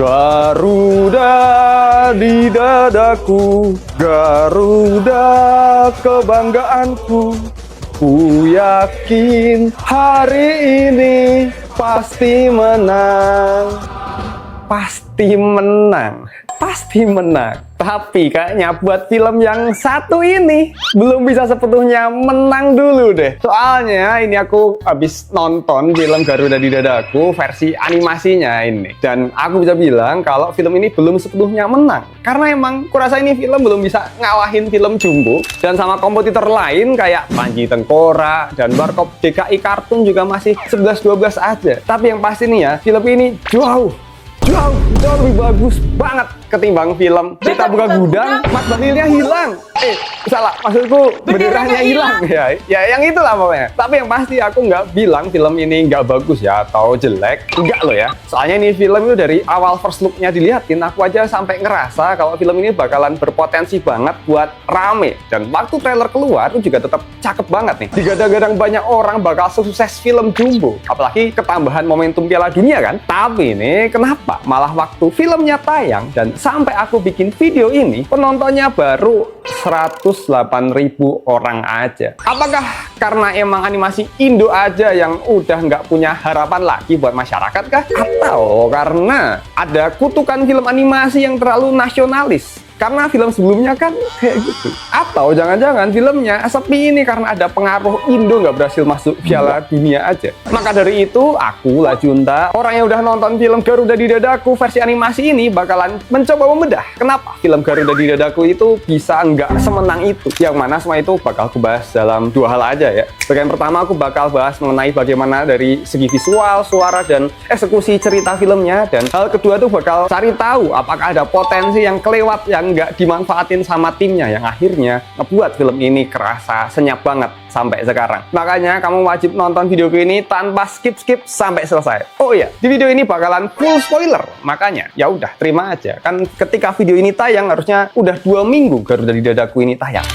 Garuda di dadaku, Garuda kebanggaanku. Ku yakin hari ini pasti menang. Pasti menang. Pasti menang. Tapi kayaknya buat film yang satu ini belum bisa sepenuhnya menang dulu deh. Soalnya ini aku habis nonton film Garuda di Dadaku versi animasinya ini. Dan aku bisa bilang kalau film ini belum sepenuhnya menang. Karena emang kurasa ini film belum bisa ngalahin film Jumbo. Dan sama kompetitor lain kayak Panji Tengkorak dan Warkop DKI Kartun juga masih 11-12 aja. Tapi yang pasti nih ya, film ini jauh lebih bagus banget ketimbang film Kita Buka Gudang, Mas Bahlilnya hilang. Salah, maksudku benderanya hilang. Ya yang itulah pokoknya. Tapi yang pasti aku nggak bilang film ini nggak bagus ya atau jelek. Enggak loh ya. Soalnya ini film itu dari awal first look-nya dilihatin, aku aja sampai ngerasa kalau film ini bakalan berpotensi banget buat rame. Dan waktu trailer keluar itu juga tetap cakep banget nih. Digadang-gadang banyak orang bakal sukses film Jumbo. Apalagi ketambahan momentum Piala Dunia kan. Tapi ini kenapa malah waktu filmnya tayang dan sampai aku bikin video ini, penontonnya baru 108.000 orang aja. Apakah karena emang animasi Indo aja yang udah nggak punya harapan lagi buat masyarakat kah? Atau karena ada kutukan film animasi yang terlalu nasionalis? Karena film sebelumnya kan kayak gitu. Atau jangan-jangan filmnya sepi ini karena ada pengaruh Indo nggak berhasil masuk Piala Dunia aja. Maka dari itu, aku Lajunta, orang yang udah nonton film Garuda di Dadaku versi animasi ini bakalan mencoba membedah kenapa film Garuda di Dadaku itu bisa nggak semenang itu. Yang mana semua itu bakal aku bahas dalam dua hal aja ya. Bagian pertama aku bakal bahas mengenai bagaimana dari segi visual, suara, dan eksekusi cerita filmnya. Dan hal kedua tuh bakal cari tahu apakah ada potensi yang kelewat yang nggak dimanfaatin sama timnya yang akhirnya ngebuat film ini kerasa senyap banget sampai sekarang. Makanya kamu wajib nonton video ini tanpa skip sampai selesai. Oh iya, di video ini bakalan full spoiler. Makanya ya udah terima aja. Kan ketika video ini tayang harusnya udah 2 minggu Garuda di Dadaku ini tayang.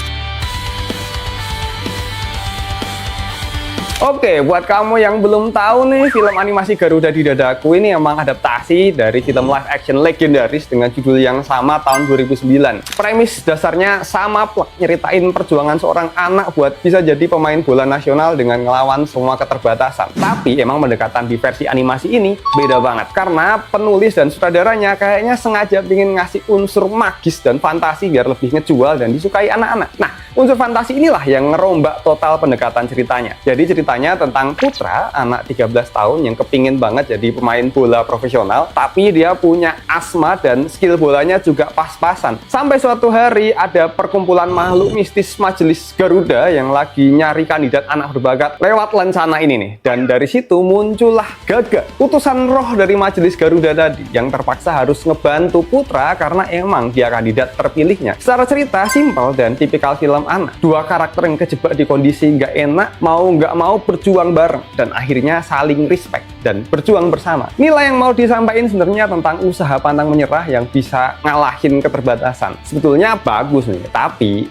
Oke, buat kamu yang belum tahu nih, film animasi Garuda di Dadaku ini emang adaptasi dari film live action legendaris dengan judul yang sama tahun 2009. Premis dasarnya sama plek, nyeritain perjuangan seorang anak buat bisa jadi pemain bola nasional dengan ngelawan semua keterbatasan. Tapi emang pendekatan di versi animasi ini beda banget, karena penulis dan sutradaranya kayaknya sengaja ingin ngasih unsur magis dan fantasi biar lebih ngejual dan disukai anak-anak. Nah, unsur fantasi inilah yang ngerombak total pendekatan ceritanya. Jadi ceritanya tentang Putra, anak 13 tahun yang kepingin banget jadi pemain bola profesional, tapi dia punya asma dan skill bolanya juga pas-pasan. Sampai suatu hari ada perkumpulan makhluk mistis Majelis Garuda yang lagi nyari kandidat anak berbakat lewat lencana ini nih. Dan dari situ muncullah Gaga, utusan roh dari Majelis Garuda tadi, yang terpaksa harus ngebantu Putra karena emang dia kandidat terpilihnya. Secara cerita simpel dan tipikal film anak. Dua karakter yang kejebak di kondisi nggak enak, mau nggak mau berjuang bareng dan akhirnya saling respect dan berjuang bersama. Nilai yang mau disampaikan sebenarnya tentang usaha pantang menyerah yang bisa ngalahin keterbatasan. Sebetulnya bagus nih, tapi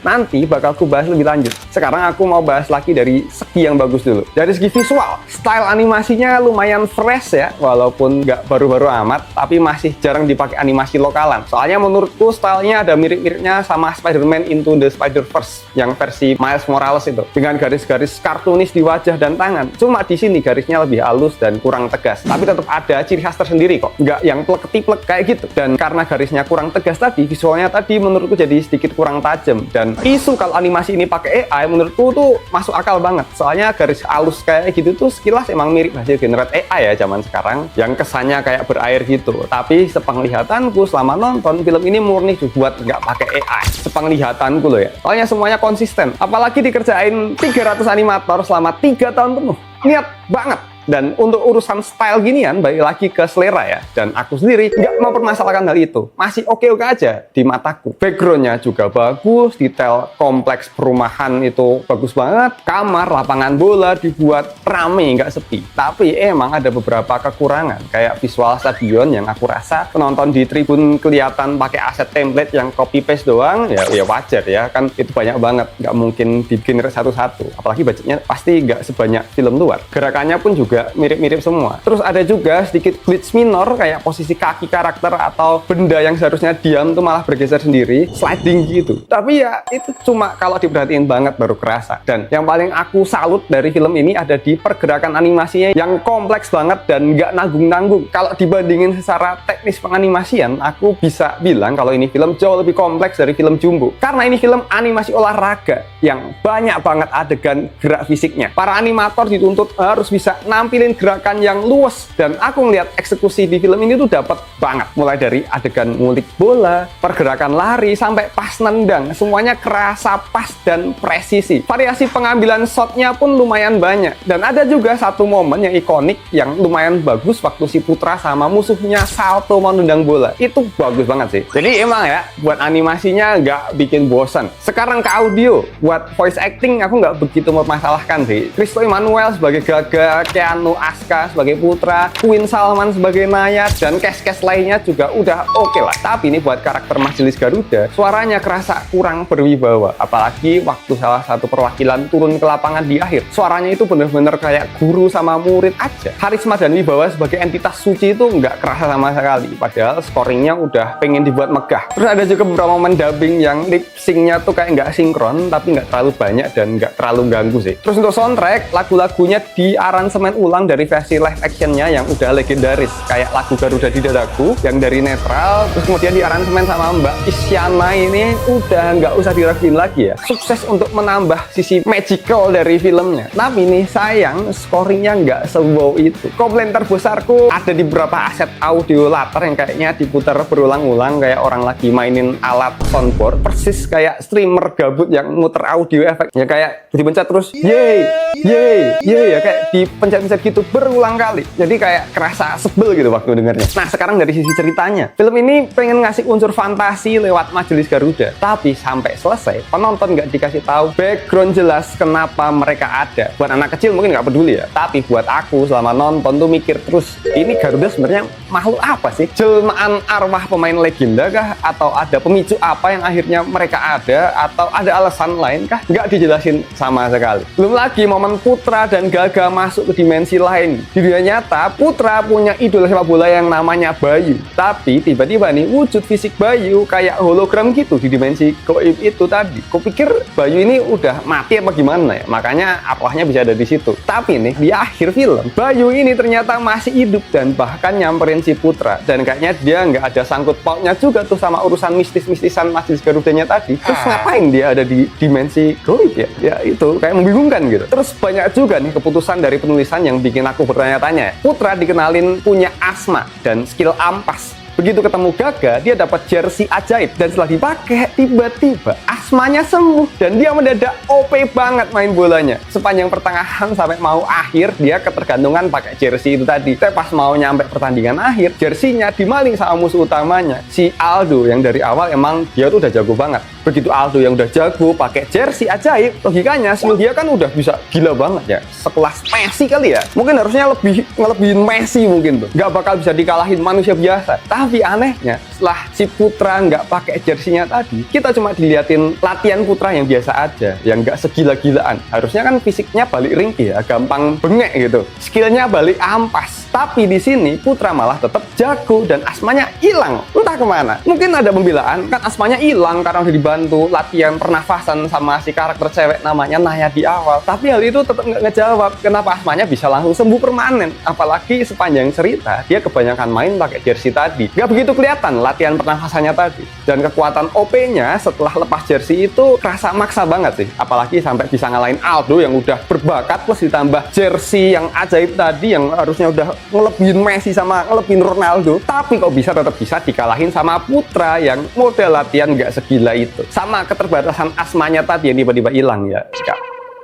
nanti bakal aku bahas lebih lanjut. Sekarang aku mau bahas lagi dari segi yang bagus dulu. Dari segi visual, style animasinya lumayan fresh ya, walaupun nggak baru-baru amat, tapi masih jarang dipakai animasi lokalan. Soalnya menurutku stylenya ada mirip-miripnya sama Spider-Man Into the Spider-Verse yang versi Miles Morales itu, dengan garis-garis kartunis di wajah dan tangan. Cuma di sini garisnya lebih halus dan kurang tegas, tapi tetap ada ciri khas tersendiri kok, nggak yang plek-ketiplek kayak gitu. Dan karena garisnya kurang tegas tadi, visualnya tadi menurutku jadi sedikit kurang tajam. Dan isu kalau animasi ini pakai AI menurutku tuh masuk akal banget. Soalnya garis halus kayak gitu tuh sekilas emang mirip hasil generate AI ya zaman sekarang, yang kesannya kayak berair gitu. Tapi sepenglihatanku selama nonton film ini murni dibuat nggak pakai AI. Sepenglihatanku loh ya. Soalnya semuanya konsisten. Apalagi dikerjain 300 animator selama 3 tahun penuh. Niat banget. Dan untuk urusan style ginian, balik lagi ke selera ya. Dan aku sendiri nggak mempermasalahkan hal itu. Masih oke-oke aja di mataku. Backgroundnya juga bagus, detail kompleks perumahan itu bagus banget. Kamar, lapangan bola dibuat rame, nggak sepi. Tapi emang ada beberapa kekurangan. Kayak visual stadion yang aku rasa penonton di tribun kelihatan pakai aset template yang copy-paste doang. Ya wajar ya, kan itu banyak banget. Nggak mungkin dibikin satu-satu. Apalagi budgetnya pasti nggak sebanyak film luar. Gerakannya pun juga juga mirip-mirip semua. Terus ada juga sedikit glitch minor kayak posisi kaki karakter atau benda yang seharusnya diam tuh malah bergeser sendiri, sliding gitu. Tapi ya itu cuma kalau diperhatiin banget baru kerasa. Dan yang paling aku salut dari film ini ada di pergerakan animasinya yang kompleks banget dan nggak nanggung-nanggung. Kalau dibandingin secara teknis penganimasian, aku bisa bilang kalau ini film jauh lebih kompleks dari film Jumbo. Karena ini film animasi olahraga yang banyak banget adegan gerak fisiknya. Para animator dituntut harus bisa nampilin gerakan yang luas, dan aku ngeliat eksekusi di film ini tuh dapat banget. Mulai dari adegan ngulik bola, pergerakan lari, sampai pas nendang, semuanya kerasa pas dan presisi. Variasi pengambilan shotnya pun lumayan banyak. Dan ada juga satu momen yang ikonik yang lumayan bagus waktu si Putra sama musuhnya salto mau nendang bola. Itu bagus banget sih. Jadi emang ya, buat animasinya nggak bikin bosan. Sekarang ke audio, buat voice acting aku nggak begitu mempermasalahkan sih. Christo Emmanuel sebagai Gaga, Keanu Aska sebagai Putra, Queen Salman sebagai Naya, dan cast-cast lainnya juga udah oke lah. Tapi ini buat karakter Majelis Garuda, suaranya kerasa kurang berwibawa. Apalagi waktu salah satu perwakilan turun ke lapangan di akhir, suaranya itu bener-bener kayak guru sama murid aja. Harisma dan wibawa sebagai entitas suci itu nggak kerasa sama sekali. Padahal scoringnya udah pengen dibuat megah. Terus ada juga beberapa momen dubbing yang lip sync-nya tuh kayak nggak sinkron, tapi nggak terlalu banyak dan nggak terlalu ganggu sih. Terus untuk soundtrack, lagu-lagunya diaransemen ulang dari versi live actionnya yang udah legendaris, kayak lagu Garuda di Dadaku yang dari Netral. Terus kemudian diaransemen sama Mbak Isyana, ini udah nggak usah diraguin lagi ya. Sukses untuk menambah sisi magical dari filmnya. Tapi nih sayang, scoringnya nggak se-wow itu. Komplain terbesarku ada di beberapa aset audio latar yang kayaknya diputar berulang-ulang kayak orang lagi mainin alat soundboard, persis kayak streamer gabut yang muter audio efeknya, kayak dipencet terus yeay yeay yeay ya, kayak dipencet-pencet gitu berulang kali. Jadi kayak kerasa sebel gitu waktu dengarnya. Nah sekarang dari sisi ceritanya, film ini pengen ngasih unsur fantasi lewat Majelis Garuda, tapi sampai selesai penonton nggak dikasih tahu background jelas kenapa mereka ada. Buat anak kecil mungkin nggak peduli ya, tapi buat aku selama nonton tuh mikir terus, ini Garuda sebenarnya makhluk apa sih? Jelmaan arwah pemain legenda kah? Atau ada pemicu apa yang akhirnya mereka ada? Atau ada alasan lain kah? Nggak dijelasin sama sekali. Belum lagi momen Putra dan Gaga masuk ke dimensi lain. Di dunia nyata, Putra punya idola sepak bola yang namanya Bayu. Tapi tiba-tiba nih wujud fisik Bayu kayak hologram gitu di dimensi goib itu tadi. Kupikir Bayu ini udah mati apa gimana ya? Makanya arwahnya bisa ada di situ. Tapi nih di akhir film, Bayu ini ternyata masih hidup dan bahkan nyamperin si Putra. Dan kayaknya dia nggak ada sangkut pautnya juga tuh sama urusan mistis-mistisan Majelis Garudanya tadi. Terus ngapain dia ada di dimensi goib ya? Ya itu kayak membingungkan gitu. Terus banyak juga nih keputusan dari penulisan yang bikin aku bertanya-tanya. Putra dikenalin punya asma dan skill ampas. Begitu ketemu Gaga, dia dapat jersey ajaib, dan setelah dipakai, tiba-tiba asmanya sembuh dan dia mendadak OP banget main bolanya. Sepanjang pertengahan sampai mau akhir, dia ketergantungan pakai jersey itu tadi. Tapi pas mau nyampe pertandingan akhir, jersinya dimaling sama musuh utamanya, si Aldo, yang dari awal emang dia tuh udah jago banget. Begitu Aldo yang udah jago pakai jersey ajaib, logikanya skill dia kan udah bisa gila banget ya, sekelas Messi kali ya. Mungkin harusnya ngelebihin Messi mungkin tuh, nggak bakal bisa dikalahin manusia biasa. Tapi anehnya, setelah si Putra nggak pakai jersinya tadi, kita cuma diliatin latihan Putra yang biasa aja, yang nggak segila-gilaan. Harusnya kan fisiknya balik ringkih ya, gampang bengek gitu, skillnya balik ampas. Tapi di sini Putra malah tetap jago dan asmanya hilang, entah kemana. Mungkin ada pembelaan, kan asmanya hilang karena udah dibantu latihan pernafasan sama si karakter cewek namanya Naya di awal. Tapi hal itu tetap nggak ngejawab kenapa asmanya bisa langsung sembuh permanen. Apalagi sepanjang cerita dia kebanyakan main pakai jersey tadi. Nggak begitu kelihatan latihan pernafasannya tadi. Dan kekuatan OP-nya setelah lepas jersey itu kerasa maksa banget sih. Apalagi sampai bisa ngalahin Aldo yang udah berbakat, plus ditambah jersey yang ajaib tadi yang harusnya udah ngelebihin Messi sama ngelebihin Ronaldo. Tapi kok tetap bisa dikalahin sama Putra yang model latihan nggak segila itu. Sama keterbatasan asmanya tadi yang tiba-tiba hilang ya.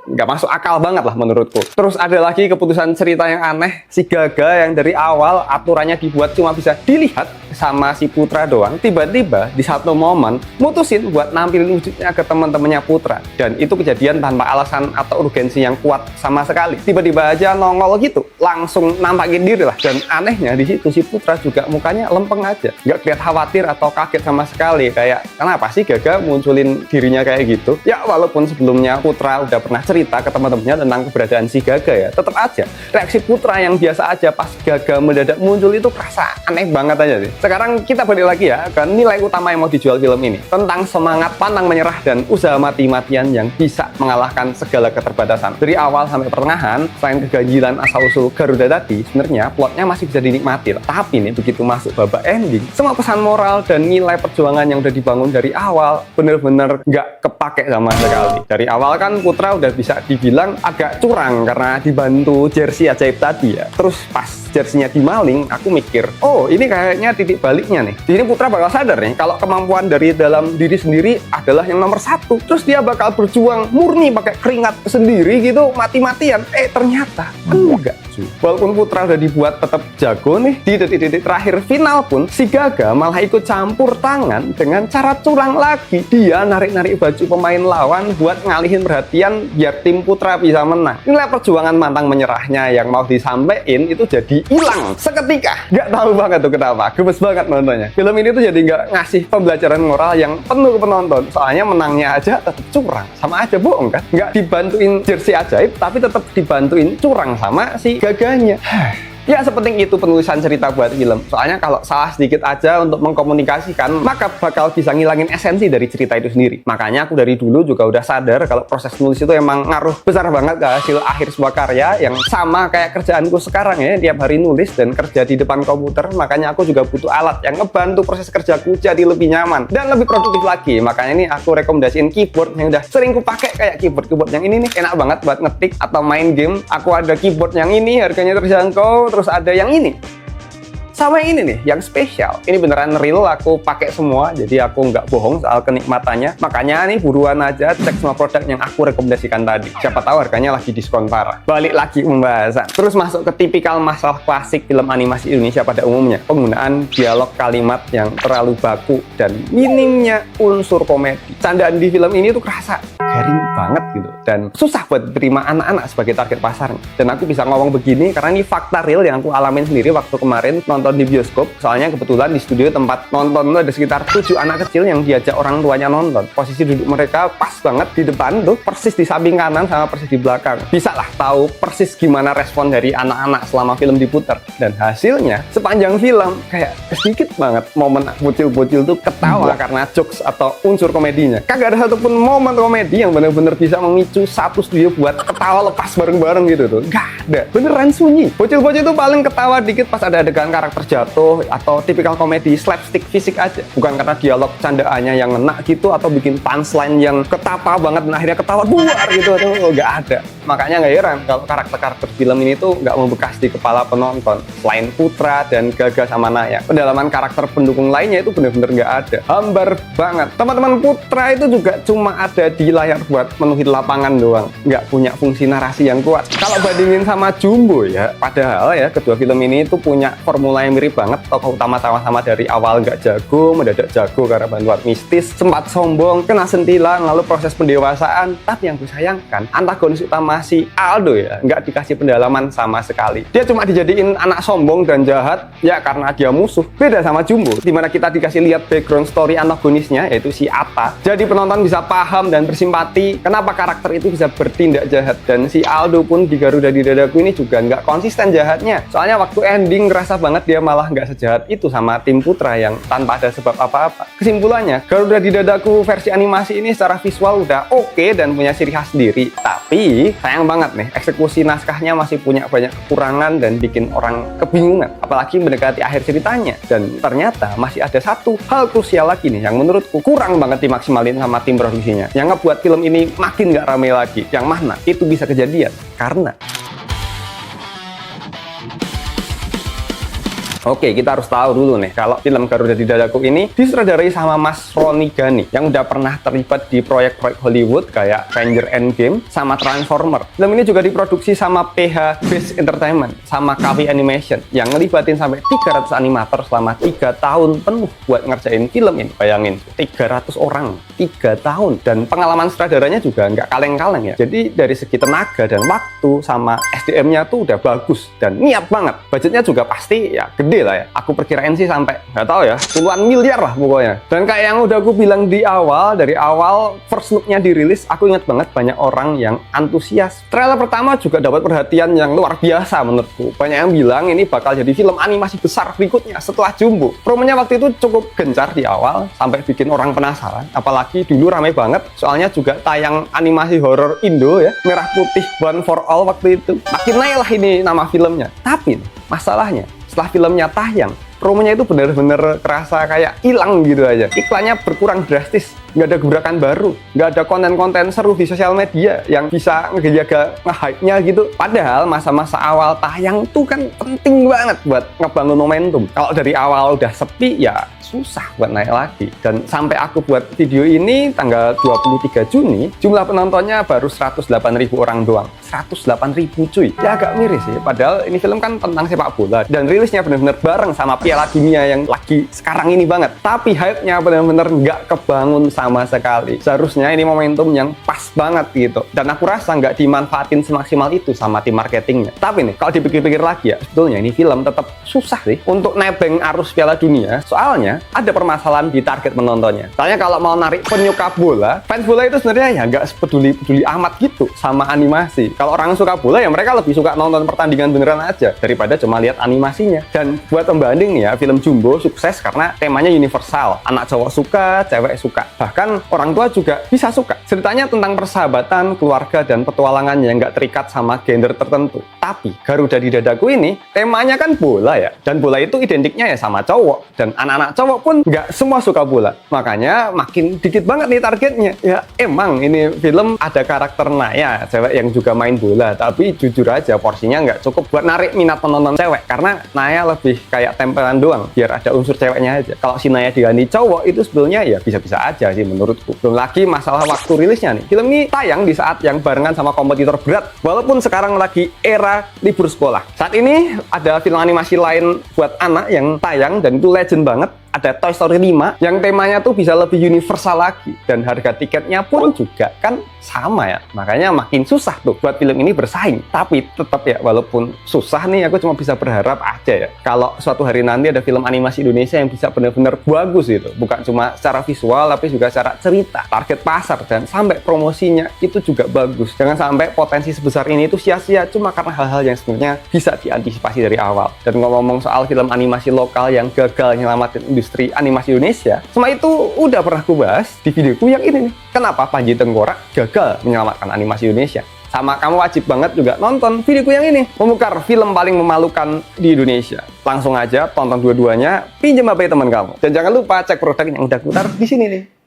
Nggak masuk akal banget lah menurutku. Terus ada lagi keputusan cerita yang aneh, si Gaga yang dari awal aturannya dibuat cuma bisa dilihat sama si Putra doang, tiba-tiba di satu momen mutusin buat nampilin wujudnya ke teman-temannya Putra. Dan itu kejadian tanpa alasan atau urgensi yang kuat sama sekali. Tiba-tiba aja nongol gitu, langsung nampakin diri lah. Dan anehnya di situ si Putra juga mukanya lempeng aja, nggak kelihatan khawatir atau kaget sama sekali. Kayak kenapa sih Gaga munculin dirinya kayak gitu? Ya walaupun sebelumnya Putra udah pernah cerita ke teman-temannya tentang keberadaan si Gaga ya, tetap aja reaksi Putra yang biasa aja pas Gaga mendadak muncul itu kerasa aneh banget aja sih. Sekarang kita balik lagi ya ke nilai utama yang mau dijual film ini, tentang semangat pantang menyerah dan usaha mati-matian yang bisa mengalahkan segala keterbatasan. Dari awal sampai pertengahan, selain keganjilan asal-usul Garuda tadi, sebenarnya plotnya masih bisa dinikmati. Tapi nih begitu masuk babak ending, semua pesan moral dan nilai perjuangan yang udah dibangun dari awal bener-bener nggak kepake sama sekali. Dari awal kan Putra udah bisa dibilang agak curang karena dibantu jersey ajaib tadi ya. Terus pas jersinya dimaling, aku mikir, oh ini kayaknya titik baliknya nih. Di sini Putra bakal sadar nih kalau kemampuan dari dalam diri sendiri adalah yang nomor satu. Terus dia bakal berjuang murni pakai keringat sendiri gitu, mati-matian. Ternyata enggak. Walaupun Putra udah dibuat tetap jago nih, di detik-detik terakhir final pun si Gaga malah ikut campur tangan dengan cara curang lagi. Dia narik-narik baju pemain lawan buat ngalihin perhatian biar tim Putra bisa menang. Nilai perjuangan pantang menyerahnya yang mau disampaikan itu jadi hilang seketika. Nggak tahu banget tuh kenapa, gemes banget nontonnya. Film ini tuh jadi nggak ngasih pembelajaran moral yang penuh ke penonton. Soalnya menangnya aja tetap curang, sama aja bohong kan. Nggak dibantuin jersey ajaib, tapi tetap dibantuin curang sama si Gaganya. Ya sepenting itu penulisan cerita buat film. Soalnya kalau salah sedikit aja untuk mengkomunikasikan, maka bakal bisa ngilangin esensi dari cerita itu sendiri. Makanya aku dari dulu juga udah sadar kalau proses nulis itu emang ngaruh besar banget ke hasil akhir sebuah karya. Yang sama kayak kerjaanku sekarang ya, tiap hari nulis dan kerja di depan komputer. Makanya aku juga butuh alat yang ngebantu proses kerjaku jadi lebih nyaman dan lebih produktif lagi. Makanya ini aku rekomendasiin keyboard yang udah sering ku pakai, kayak keyboard yang ini nih, enak banget buat ngetik atau main game. Aku ada keyboard yang ini, harganya terjangkau. Terus ada yang ini sama ini nih, yang spesial. Ini beneran real, aku pakai semua, jadi aku nggak bohong soal kenikmatannya. Makanya nih buruan aja cek semua produk yang aku rekomendasikan tadi. Siapa tahu harganya lagi diskon parah. Balik lagi pembahasan. Terus masuk ke tipikal masalah klasik film animasi Indonesia pada umumnya. Penggunaan dialog kalimat yang terlalu baku dan minimnya unsur komedi. Candaan di film ini tuh kerasa garing banget gitu. Dan susah buat terima anak-anak sebagai target pasarnya. Dan aku bisa ngomong begini karena ini fakta real yang aku alamin sendiri waktu kemarin nonton di bioskop. Soalnya kebetulan di studio tempat nonton itu ada sekitar 7 anak kecil yang diajak orang tuanya nonton. Posisi duduk mereka pas banget di depan tuh, persis di samping kanan sama persis di belakang. Bisa lah tahu persis gimana respon dari anak-anak selama film diputar. Dan hasilnya sepanjang film kayak sedikit banget momen bocil-bocil tuh ketawa karena jokes atau unsur komedinya. Kagak ada satupun momen komedi yang bener-bener bisa memicu satu studio buat ketawa lepas bareng-bareng gitu tuh. Gak ada, beneran sunyi. Bocil-bocil tuh paling ketawa dikit pas ada adegan karakter jatuh atau tipikal komedi slapstick fisik aja, bukan karena dialog candaannya yang ngena gitu atau bikin punchline yang ketapa banget dan akhirnya ketawa buar gitu, tuh nggak ada. Makanya nggak heran kalau karakter-karakter film ini tuh nggak membekas di kepala penonton. Selain Putra dan Gaga sama Naya, pendalaman karakter pendukung lainnya itu bener-bener nggak ada, hambar banget. Teman-teman Putra itu juga cuma ada di layar buat menuhi lapangan doang, nggak punya fungsi narasi yang kuat. Kalau bandingin sama Jumbo ya, padahal ya kedua film ini tuh punya formula yang mirip banget. Tokoh utama sama-sama dari awal nggak jago, mendadak jago karena bantuan mistis, sempat sombong, kena sentilan, lalu proses pendewasaan. Tapi yang disayangkan, antagonis utama si Aldo ya nggak dikasih pendalaman sama sekali. Dia cuma dijadiin anak sombong dan jahat ya karena dia musuh. Beda sama Jumbo, dimana kita dikasih lihat background story antagonisnya, yaitu si Atta. Jadi penonton bisa paham dan bersimpati kenapa karakter itu bisa bertindak jahat. Dan si Aldo pun di Garuda di Dadaku ini juga nggak konsisten jahatnya. Soalnya waktu ending ngerasa banget dia malah nggak sejahat itu sama tim Putra yang tanpa ada sebab apa-apa. Kesimpulannya, Garuda di Dadaku versi animasi ini secara visual udah oke dan punya ciri khas sendiri. Tapi sayang banget nih, eksekusi naskahnya masih punya banyak kekurangan dan bikin orang kebingungan. Apalagi mendekati akhir ceritanya. Dan ternyata masih ada satu hal krusial lagi nih yang menurutku kurang banget dimaksimalin sama tim produksinya, yang ngebuat film ini makin nggak rame lagi. Yang mana itu bisa kejadian karena Oke, kita harus tahu dulu nih, kalau film Garuda di Dadaku ini disutradarai sama Mas Roni Gani yang udah pernah terlibat di proyek-proyek Hollywood kayak Avenger Endgame sama Transformer. Film ini juga diproduksi sama PH Base Entertainment sama KW Animation yang ngelibatin sampai 300 animator selama 3 tahun penuh buat ngerjain film ini. Bayangin, 300 orang, 3 tahun. Dan pengalaman sutradaranya juga nggak kaleng-kaleng ya. Jadi dari segi tenaga dan waktu sama SDM-nya tuh udah bagus dan niat banget. Budgetnya juga pasti ya gede lah ya. Aku perkirain sih sampai nggak tahu ya, puluhan miliar lah pokoknya. Dan kayak yang udah aku bilang di awal, dari awal first look-nya dirilis, aku ingat banget banyak orang yang antusias. Trailer pertama juga dapat perhatian yang luar biasa menurutku. Banyak yang bilang ini bakal jadi film animasi besar berikutnya setelah Jumbo. Promonya waktu itu cukup gencar di awal sampai bikin orang penasaran. Apalagi dulu rame banget, soalnya juga tayang animasi horor Indo ya, Merah Putih One for All waktu itu. Makin naik lah ini nama filmnya. Tapi masalahnya setelah filmnya tayang, promonya itu bener-bener kerasa kayak hilang gitu aja. Iklannya berkurang drastis, nggak ada gebrakan baru, nggak ada konten-konten seru di sosial media yang bisa ngejaga nge-hype-nya gitu. Padahal masa-masa awal tayang tuh kan penting banget buat ngebangun momentum. Kalau dari awal udah sepi ya susah buat naik lagi. Dan sampai aku buat video ini tanggal 23 Juni, jumlah penontonnya baru 108.000 orang doang. 108.000 cuy. Ya agak miris sih, padahal ini film kan tentang sepak bola dan rilisnya bener-bener bareng sama Piala Dunia yang lagi sekarang ini banget. Tapi hype-nya bener-bener nggak kebangun sama sekali. Seharusnya ini momentum yang pas banget gitu. Dan aku rasa nggak dimanfaatin semaksimal itu sama tim marketingnya. Tapi nih, kalau dipikir-pikir lagi ya, sebetulnya ini film tetap susah sih untuk nebeng arus Piala Dunia. Soalnya ada permasalahan di target penontonnya. Soalnya kalau mau narik penyuka bola, fans bola itu sebenarnya ya nggak peduli amat gitu sama animasi. Kalau orang suka bola ya mereka lebih suka nonton pertandingan beneran aja daripada cuma lihat animasinya. Dan buat pembanding nih ya, film Jumbo sukses karena temanya universal. Anak cowok suka, cewek suka. Bahkan orang tua juga bisa suka. Ceritanya tentang persahabatan, keluarga, dan petualangan yang nggak terikat sama gender tertentu. Tapi Garuda di Dadaku ini temanya kan bola ya. Dan bola itu identiknya ya sama cowok. Dan anak-anak cowok pun nggak semua suka bola. Makanya makin dikit banget nih targetnya. Ya emang ini film ada karakter Naya, cewek yang juga main bola. Tapi jujur aja porsinya nggak cukup buat narik minat penonton cewek. Karena Naya lebih kayak tempelan doang. Biar ada unsur ceweknya aja. Kalau si Naya diganti cowok itu sebetulnya ya bisa-bisa aja sih menurutku. Belum lagi masalah waktu rilisnya nih. Film ini tayang di saat yang barengan sama kompetitor berat. Walaupun sekarang lagi era libur sekolah. Saat ini ada film animasi lain buat anak yang tayang dan itu legend banget. Ada Toy Story 5 yang temanya tuh bisa lebih universal lagi dan harga tiketnya pun juga kan sama ya, makanya makin susah tuh buat film ini bersaing. Tapi tetap ya, walaupun susah nih, aku cuma bisa berharap aja ya kalau suatu hari nanti ada film animasi Indonesia yang bisa benar-benar bagus gitu, bukan cuma secara visual tapi juga secara cerita, target pasar, dan sampai promosinya itu juga bagus. Jangan sampai potensi sebesar ini itu sia-sia cuma karena hal-hal yang sebenarnya bisa diantisipasi dari awal. Dan ngomong-ngomong soal film animasi lokal yang gagal nyelamatin industri animasi Indonesia, semua itu udah pernah aku bahas di videoku yang ini nih. Kenapa Panji Tengkorak gagal menyelamatkan animasi Indonesia? Sama kamu wajib banget juga nonton videoku yang ini, membongkar film paling memalukan di Indonesia. Langsung aja tonton dua-duanya, pinjam HP teman kamu. Dan jangan lupa cek produk yang udah aku taruh di sini nih.